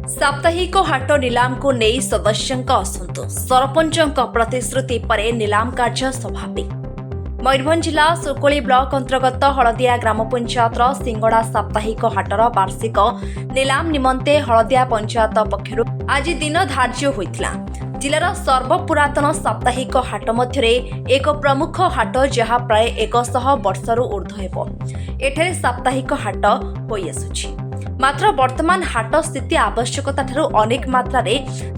साप्ताहिक हाट नीलाम को नहीं सदस्यों असंतोष सरपंचों प्रतिश्रुति पर नीलाम कार्य स्वाभाविक। मयूरभंज जिला सुरकोली ब्लॉक अंतर्गत हलदिया ग्राम पंचायत सिंगड़ा साप्ताहिक हाटर वार्षिक नीलाम निमंते हलदिया पंचायत पक्षरु आज दिन धार्य होइतिला। जिलार सर्वपुरातन साप्ताहिक हाट मध्य एक प्रमुख हाट जहाँ प्राय 100 वर्षरू ऊर्ध्व हेबो। एठारे साप्ताहिक हाट होई आसुछि। मात्र वर्तमान हाट स्थिति आवश्यकता ठारू अनेक मात्रा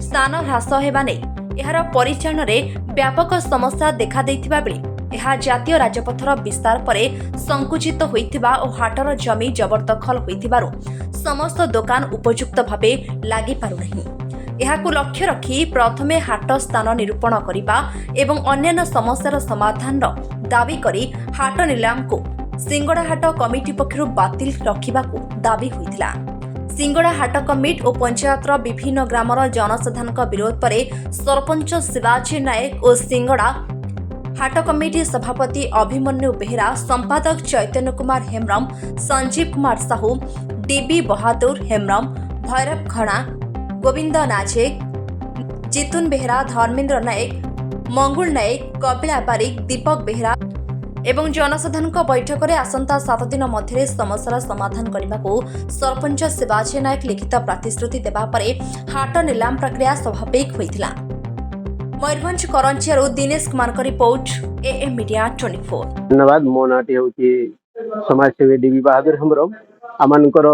स्थान ह्रास हेबा नै एहार परिचालन में व्यापक समस्या देखा दैथिबा बेले एहा जातीय राजपथर विस्तार पर संकुचित होइथिबा और हाटर जमी जबरदखल होइथिबारु समस्त दुकान उपयुक्त भावे लागि पारु नहीं। एहाकु लक्ष्य रखी प्रथमे हाट स्थान निरूपण करिबा एवं अन्यान्य समस्यार समाधान दाबी करी हाट नीलाम को सिंगड़ा हाट कमिटी पक्षरु बातिल रखिबाकू दाबी होइतिला। सिंगड़ा हाट कमिटी और पंचायतर विभिन्न ग्रामर जनसाधारण विरोध पर सरपंच शिवाजी नायक और सिंगड़ा हाट कमिटी सभापति अभिमन्यु बेहरा, संपादक चैतन्य कुमार हेम्ब्रम, संजीव कुमार साहू, डीबी बहादुर हेम्ब्रम, भैरव खणा, गोविंद नाजेक, जितुन बेहरा, धर्मेन्द्र नायक, मंगुल नायक, कपिला बारिक, दीपक बेहरा एवं जनसाधारण बैठक में आसंता 7 दिन मध्य समस्यार समाधान करने को सरपंच शिवाजी नायक लिखित प्रतिश्रुति देवा परे हाट नीलाम प्रक्रिया स्वाभाविक होइतिला। मयूरभंज करंचियारू दिनेश कुमार का रिपोर्ट एएम मीडिया 24। धन्यवाद। मो नाटी होची समाजसेवी डीबी बहादुर हेम्ब्रम। आमानकर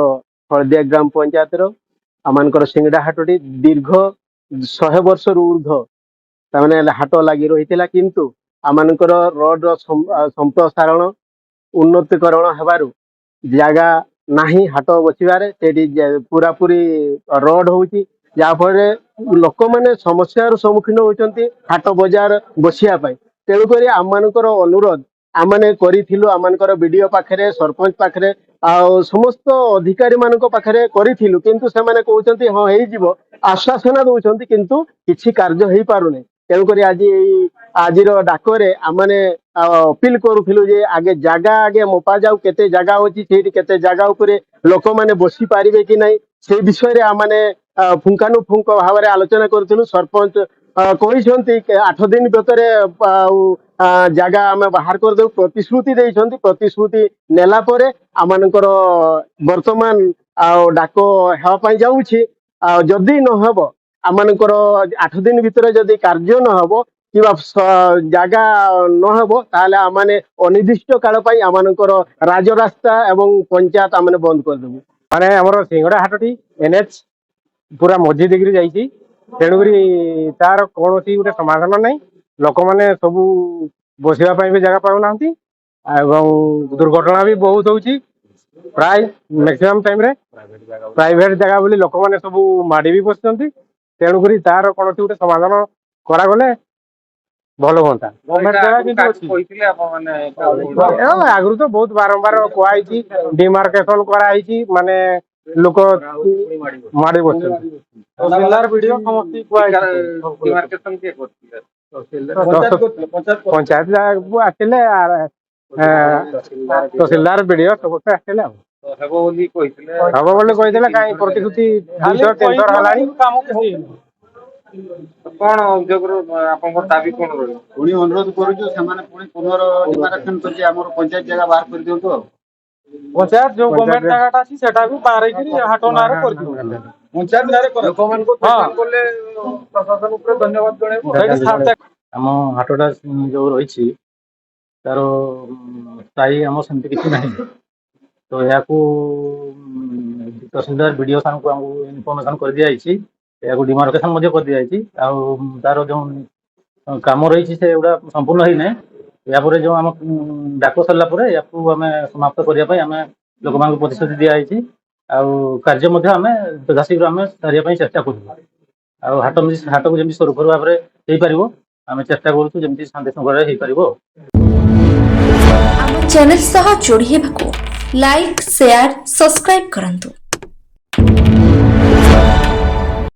हलदिया ग्राम पंचायतर आमानकर सिंगड़ा हाटटी दीर्घ 100 वर्ष ऊर्ध्व तामाने हाट लागि रहितिला, किंतु आमानकर रोड संप्रसारण उन्नतीकरण हेबारु जागा नाही हाट बसिबारे सेठी पूरा पूरी रोड होउची, जा फळे लोक माने समस्यार सम्मुखीन होचंती हाट बाजार बसिया पाई। तेणु करी आमानकर अनुरोध आमाने करिथिलु, आमानकर वीडियो पाखरे सरपंच पाखरे आ समस्त अधिकारी मानक पाखरे करिथिलु, किंतु से माने कहउचंती हां हेई जिवो आश्वासन दउचंती, किंतु किछि कार्य हेई पारु नै। तेणु करी आजिर डाकरे आमने अपील करूथिलु जे आगे जागा आगे मपा जाऊ, केते जागा होची सेठी केते जागा उपरे लोक माने बसी पारिबे कि नै से विषय रे आमने फुंकानुफुंक भाव आलोचना करूथिलु। सरपंच कहिसंती 8 दिन भितरे जागा आमे बाहर कर देउ प्रतिश्रुति देइसंती। प्रतिश्रुति नेला परे आमानकर वर्तमान डाक हेवा पई जाउछि। जदि न हबो आमानकर 8 दिन भितरे जदि कार्य न हबो किबा जागा न हबो ताले आमाने अनिर्दिष्ट काल पई आमानकर राजरास्ता एवं पंचायत आमाने बंद कर देबु। माने हमर सिंगड़ा हाटटी एनएच पूरा मझी डिग्री जाइछि। तेणुकरी तार कौन गोटे समाधान नहीं। लोक मैंने सब बसवा भी जगह पाऊ ना, दुर्घटना भी बहुत होची प्राय मैक्सिमम टाइम रे प्राइवेट जगह बोली लोक मैंने सब माड़ी भी बसुँच। तेणुकरी तार कौन गोटे समाधान करा गले भल हाँ। आगु तो बहुत बारंबार कहुई डिमार्केशन कराई माने लोक माड़ी बस पंचायत आसले तहसीलदार बीडीओ समस्त आसले हम बोली कहीं प्रतिश्रुति 200-300 कौन अभियोग दाबी कौन पुणी अनुरोध करूँ पुनर्निर्माण करके आम पंचायत जगह बाहर कर दिंतु। पंचायत जो गवर्नमेंट जगह अच्छी सेटा भी बाहर हाट नारे कर पंचायत नारे प्रशासन ऊपर धन्यवाद जणाइबो। आम हाटटा जो रही तार स्थायी आम सेमती किसी ना, तो यहाँ तहसीलदार बीडीओ सान को इनफर्मेशन कर दी जाए, डिमार्केशन कर दी जाए। तार जो कम रही से गुड़ा संपूर्ण ही ना, या जो आम डाक सरला या आम समाप्त करने आम लोक मान प्रतिश्रुति दी जाए। कार्य आम यथाशीघ्र आम सारे चेष्टा करूँ। हाट को जमी सुरक्षित भाव में हो पार आम चेष्टा करूँ जमी शांति श्रृंखला हो पार। चैनल सह जोड़ी हेबाकु लाइक शेयर सब्सक्राइब करंतु।